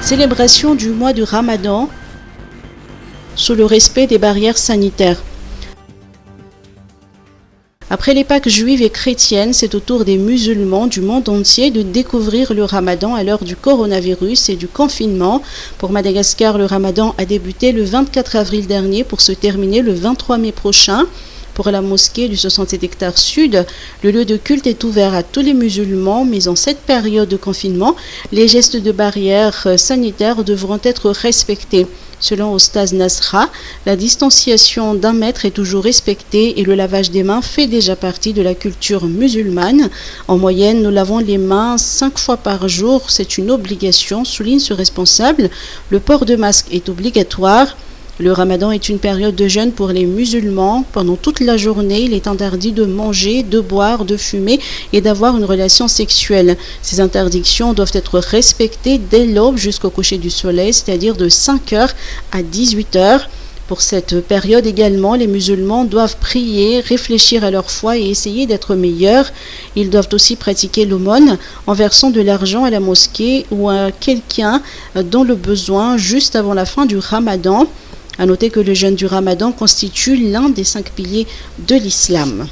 Célébration du mois du Ramadan sous le respect des barrières sanitaires. Après les Pâques juives et chrétiennes, c'est au tour des musulmans du monde entier de découvrir le Ramadan à l'heure du coronavirus et du confinement. Pour Madagascar, le Ramadan a débuté le 24 avril dernier pour se terminer le 23 mai prochain. Pour la mosquée du 67 hectares sud, le lieu de culte est ouvert à tous les musulmans, mais en cette période de confinement, les gestes de barrière sanitaire devront être respectés. Selon Ostaz Nasra, la distanciation d'1 mètre est toujours respectée et le lavage des mains fait déjà partie de la culture musulmane. En moyenne, nous lavons les mains 5 fois par jour, c'est une obligation, souligne ce responsable. Le port de masque est obligatoire. Le Ramadan est une période de jeûne pour les musulmans. Pendant toute la journée, il est interdit de manger, de boire, de fumer et d'avoir une relation sexuelle. Ces interdictions doivent être respectées dès l'aube jusqu'au coucher du soleil, c'est-à-dire de 5h à 18h. Pour cette période également, les musulmans doivent prier, réfléchir à leur foi et essayer d'être meilleurs. Ils doivent aussi pratiquer l'aumône en versant de l'argent à la mosquée ou à quelqu'un dans le besoin juste avant la fin du Ramadan. À noter que le jeûne du Ramadan constitue l'un des 5 piliers de l'islam.